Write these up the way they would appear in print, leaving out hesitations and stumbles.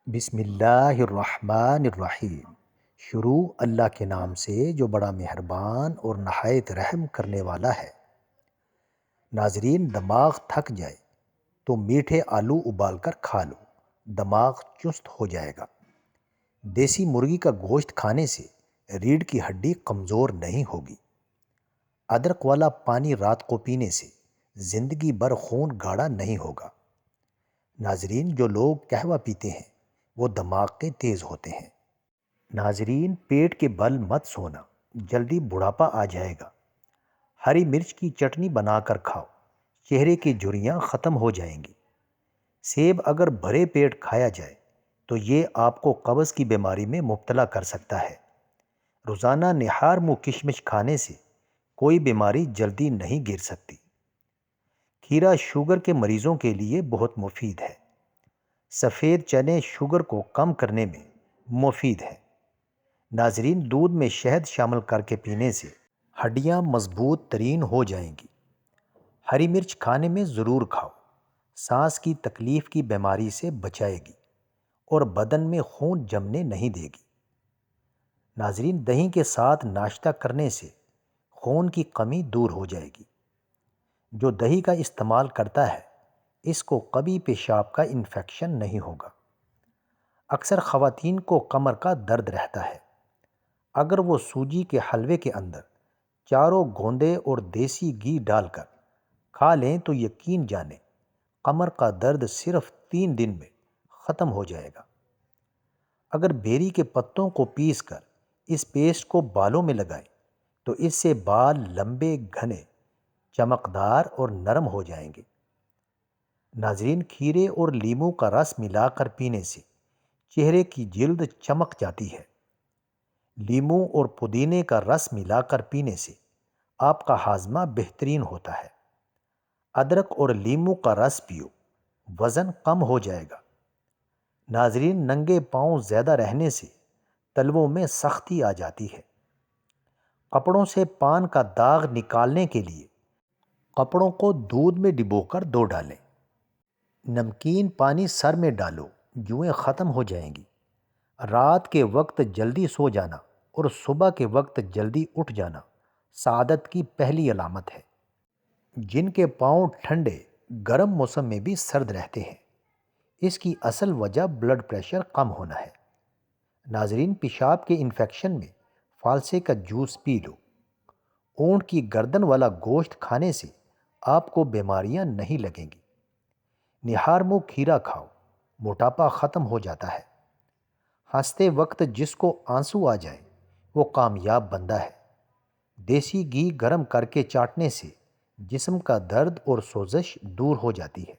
بسم اللہ الرحمن الرحیم۔ شروع اللہ کے نام سے جو بڑا مہربان اور نہایت رحم کرنے والا ہے۔ ناظرین، دماغ تھک جائے تو میٹھے آلو ابال کر کھا لو، دماغ چست ہو جائے گا۔ دیسی مرغی کا گوشت کھانے سے ریڑھ کی ہڈی کمزور نہیں ہوگی۔ ادرک والا پانی رات کو پینے سے زندگی بھر خون گاڑھا نہیں ہوگا۔ ناظرین، جو لوگ قہوہ پیتے ہیں وہ دماغ کے تیز ہوتے ہیں۔ ناظرین، پیٹ کے بل مت سونا، جلدی بڑھاپا آ جائے گا۔ ہری مرچ کی چٹنی بنا کر کھاؤ، چہرے کی جھریاں ختم ہو جائیں گی۔ سیب اگر بھرے پیٹ کھایا جائے تو یہ آپ کو قبض کی بیماری میں مبتلا کر سکتا ہے۔ روزانہ نہار منہ کشمش کھانے سے کوئی بیماری جلدی نہیں گر سکتی۔ کھیرا شوگر کے مریضوں کے لیے بہت مفید ہے۔ سفید چنے شوگر کو کم کرنے میں مفید ہیں۔ ناظرین، دودھ میں شہد شامل کر کے پینے سے ہڈیاں مضبوط ترین ہو جائیں گی۔ ہری مرچ کھانے میں ضرور کھاؤ، سانس کی تکلیف کی بیماری سے بچائے گی اور بدن میں خون جمنے نہیں دے گی۔ ناظرین، دہی کے ساتھ ناشتہ کرنے سے خون کی کمی دور ہو جائے گی۔ جو دہی کا استعمال کرتا ہے اس کو کبھی پیشاب کا انفیکشن نہیں ہوگا۔ اکثر خواتین کو کمر کا درد رہتا ہے۔ اگر وہ سوجی کے حلوے کے اندر چاروں گوندے اور دیسی گھی ڈال کر کھا لیں تو یقین جانیں کمر کا درد صرف 3 دن میں ختم ہو جائے گا۔ اگر بیری کے پتوں کو پیس کر اس پیسٹ کو بالوں میں لگائیں تو اس سے بال لمبے، گھنے، چمکدار اور نرم ہو جائیں گے۔ ناظرین، کھیرے اور لیموں کا رس ملا کر پینے سے چہرے کی جلد چمک جاتی ہے۔ لیموں اور پودینے کا رس ملا کر پینے سے آپ کا ہاضمہ بہترین ہوتا ہے۔ ادرک اور لیموں کا رس پیو، وزن کم ہو جائے گا۔ ناظرین، ننگے پاؤں زیادہ رہنے سے تلووں میں سختی آ جاتی ہے۔ کپڑوں سے پان کا داغ نکالنے کے لیے کپڑوں کو دودھ میں ڈبو کر دھو ڈالیں۔ نمکین پانی سر میں ڈالو، جوئیں ختم ہو جائیں گی۔ رات کے وقت جلدی سو جانا اور صبح کے وقت جلدی اٹھ جانا سعادت کی پہلی علامت ہے۔ جن کے پاؤں ٹھنڈے گرم موسم میں بھی سرد رہتے ہیں، اس کی اصل وجہ بلڈ پریشر کم ہونا ہے۔ ناظرین، پیشاب کے انفیکشن میں فالسے کا جوس پی لو۔ اونٹ کی گردن والا گوشت کھانے سے آپ کو بیماریاں نہیں لگیں گی۔ نہار منہ کھیرا کھاؤ، موٹاپا ختم ہو جاتا ہے۔ ہنستے وقت جس کو آنسو آ جائے وہ کامیاب بندہ ہے۔ دیسی گھی گرم کر کے چاٹنے سے جسم کا درد اور سوزش دور ہو جاتی ہے۔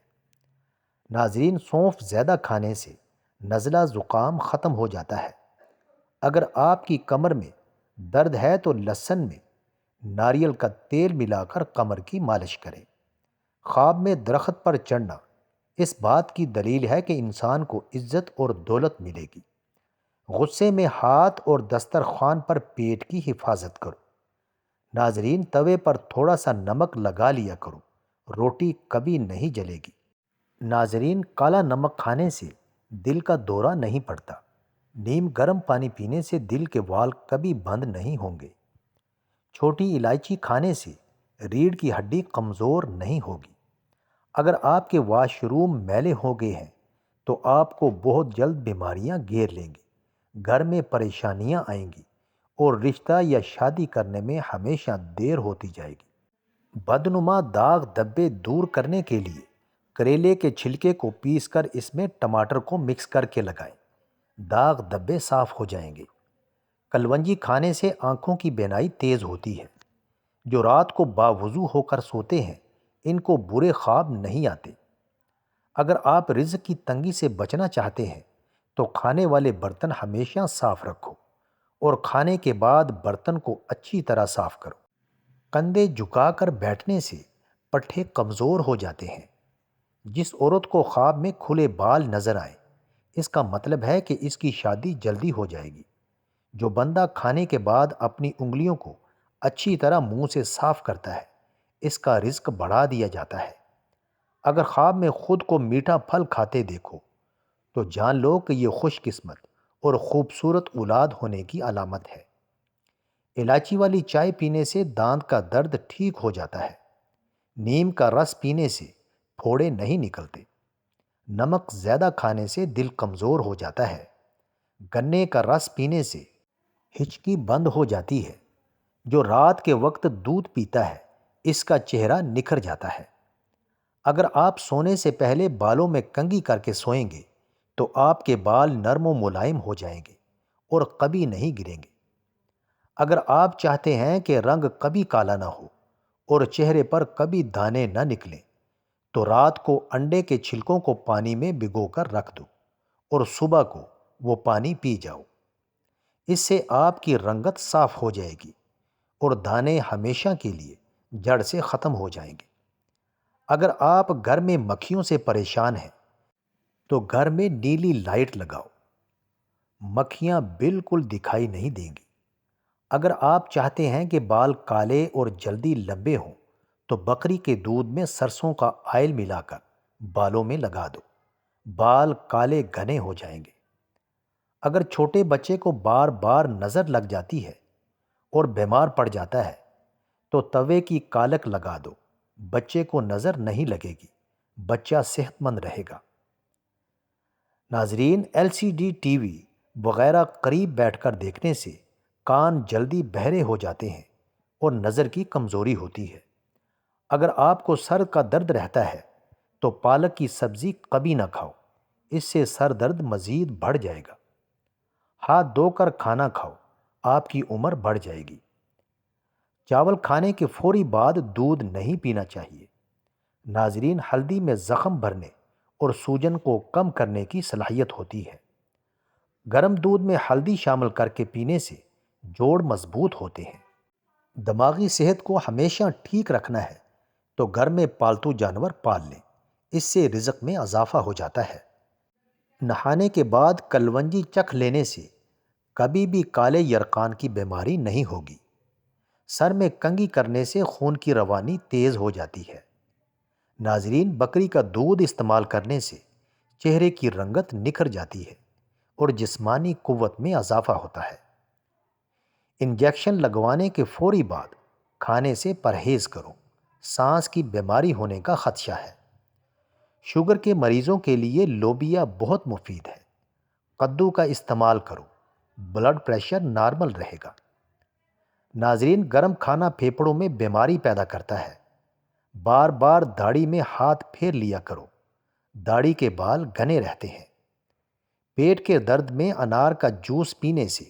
ناظرین، سونف زیادہ کھانے سے نزلہ زکام ختم ہو جاتا ہے۔ اگر آپ کی کمر میں درد ہے تو لہسن میں ناریل کا تیل ملا کر کمر کی مالش کریں۔ خواب میں درخت پر چڑھنا اس بات کی دلیل ہے کہ انسان کو عزت اور دولت ملے گی۔ غصے میں ہاتھ اور دسترخوان پر پیٹ کی حفاظت کرو۔ ناظرین، توے پر تھوڑا سا نمک لگا لیا کرو، روٹی کبھی نہیں جلے گی۔ ناظرین، کالا نمک کھانے سے دل کا دورہ نہیں پڑتا۔ نیم گرم پانی پینے سے دل کے وال کبھی بند نہیں ہوں گے۔ چھوٹی الائچی کھانے سے ریڑھ کی ہڈی کمزور نہیں ہوگی۔ اگر آپ کے واش روم میلے ہو گئے ہیں تو آپ کو بہت جلد بیماریاں گھیر لیں گی، گھر میں پریشانیاں آئیں گی اور رشتہ یا شادی کرنے میں ہمیشہ دیر ہوتی جائے گی۔ بدنما داغ دھبے دور کرنے کے لیے کریلے کے چھلکے کو پیس کر اس میں ٹماٹر کو مکس کر کے لگائیں، داغ دھبے صاف ہو جائیں گے۔ کلونجی کھانے سے آنکھوں کی بینائی تیز ہوتی ہے۔ جو رات کو باوضو ہو کر سوتے ہیں ان کو برے خواب نہیں آتے۔ اگر آپ رزق کی تنگی سے بچنا چاہتے ہیں تو کھانے والے برتن ہمیشہ صاف رکھو اور کھانے کے بعد برتن کو اچھی طرح صاف کرو۔ کندھے جھکا کر بیٹھنے سے پٹھے کمزور ہو جاتے ہیں۔ جس عورت کو خواب میں کھلے بال نظر آئے اس کا مطلب ہے کہ اس کی شادی جلدی ہو جائے گی۔ جو بندہ کھانے کے بعد اپنی انگلیوں کو اچھی طرح منہ سے صاف کرتا ہے اس کا رزق بڑھا دیا جاتا ہے۔ اگر خواب میں خود کو میٹھا پھل کھاتے دیکھو تو جان لو کہ یہ خوش قسمت اور خوبصورت اولاد ہونے کی علامت ہے۔ الائچی والی چائے پینے سے دانت کا درد ٹھیک ہو جاتا ہے۔ نیم کا رس پینے سے پھوڑے نہیں نکلتے۔ نمک زیادہ کھانے سے دل کمزور ہو جاتا ہے۔ گنے کا رس پینے سے ہچکی بند ہو جاتی ہے۔ جو رات کے وقت دودھ پیتا ہے اس کا چہرہ نکھر جاتا ہے۔ اگر آپ سونے سے پہلے بالوں میں کنگھی کر کے سوئیں گے تو آپ کے بال نرم و ملائم ہو جائیں گے اور کبھی نہیں گریں گے۔ اگر آپ چاہتے ہیں کہ رنگ کبھی کالا نہ ہو اور چہرے پر کبھی دانے نہ نکلیں تو رات کو انڈے کے چھلکوں کو پانی میں بھگو کر رکھ دو اور صبح کو وہ پانی پی جاؤ۔ اس سے آپ کی رنگت صاف ہو جائے گی اور دانے ہمیشہ کے لیے جڑ سے ختم ہو جائیں گے۔ اگر آپ گھر میں مکھیوں سے پریشان ہیں تو گھر میں نیلی لائٹ لگاؤ۔ مکھیاں بالکل دکھائی نہیں دیں گی۔ اگر آپ چاہتے ہیں کہ بال کالے اور جلدی لمبے ہوں تو بکری کے دودھ میں سرسوں کا آئل ملا کر بالوں میں لگا دو۔ بال کالے گھنے ہو جائیں گے۔ اگر چھوٹے بچے کو بار بار نظر لگ جاتی ہے اور بیمار پڑ جاتا ہے تو توے کی کالک لگا دو۔ بچے کو نظر نہیں لگے گی۔ بچہ صحت مند رہے گا۔ ناظرین، LCD ٹی وی وغیرہ قریب بیٹھ کر دیکھنے سے کان جلدی بہرے ہو جاتے ہیں اور نظر کی کمزوری ہوتی ہے۔ اگر آپ کو سر کا درد رہتا ہے تو پالک کی سبزی کبھی نہ کھاؤ۔ اس سے سر درد مزید بڑھ جائے گا۔ ہاتھ دھو کر کھانا کھاؤ، آپ کی عمر بڑھ جائے گی۔ چاول کھانے کے فوری بعد دودھ نہیں پینا چاہیے۔ ناظرین، ہلدی میں زخم بھرنے اور سوجن کو کم کرنے کی صلاحیت ہوتی ہے۔ گرم دودھ میں ہلدی شامل کر کے پینے سے جوڑ مضبوط ہوتے ہیں۔ دماغی صحت کو ہمیشہ ٹھیک رکھنا ہے تو گھر میں پالتو جانور پال لیں۔ اس سے رزق میں اضافہ ہو جاتا ہے۔ نہانے کے بعد کلونجی چکھ لینے سے کبھی بھی کالے یرقان کی بیماری نہیں ہوگی۔ سر میں کنگھی کرنے سے خون کی روانی تیز ہو جاتی ہے۔ ناظرین، بکری کا دودھ استعمال کرنے سے چہرے کی رنگت نکھر جاتی ہے اور جسمانی قوت میں اضافہ ہوتا ہے۔ انجیکشن لگوانے کے فوری بعد کھانے سے پرہیز کرو۔ سانس کی بیماری ہونے کا خدشہ ہے۔ شوگر کے مریضوں کے لیے لوبیا بہت مفید ہے۔ کدو کا استعمال کرو، بلڈ پریشر نارمل رہے گا۔ ناظرین، گرم کھانا پھیپھڑوں میں بیماری پیدا کرتا ہے۔ بار بار داڑھی میں ہاتھ پھیر لیا کرو۔ داڑھی کے بال گھنے رہتے ہیں۔ پیٹ کے درد میں انار کا جوس پینے سے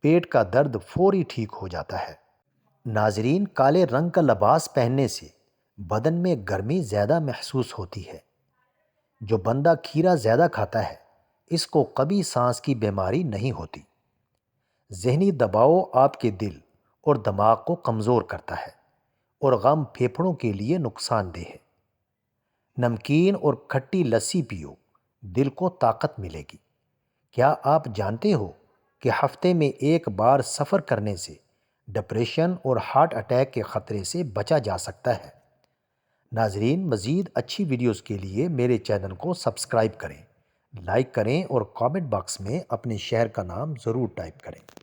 پیٹ کا درد فوری ٹھیک ہو جاتا ہے۔ ناظرین، کالے رنگ کا لباس پہننے سے بدن میں گرمی زیادہ محسوس ہوتی ہے۔ جو بندہ کھیرا زیادہ کھاتا ہے اس کو کبھی سانس کی بیماری نہیں ہوتی۔ ذہنی دباؤ آپ کے دل اور دماغ کو کمزور کرتا ہے اور غم پھیپھڑوں کے لیے نقصان دہ ہے۔ نمکین اور کھٹی لسی پیو، دل کو طاقت ملے گی۔ کیا آپ جانتے ہو کہ ہفتے میں ایک بار سفر کرنے سے ڈپریشن اور ہارٹ اٹیک کے خطرے سے بچا جا سکتا ہے؟ ناظرین، مزید اچھی ویڈیوز کے لیے میرے چینل کو سبسکرائب کریں، لائک کریں اور کامنٹ باکس میں اپنے شہر کا نام ضرور ٹائپ کریں۔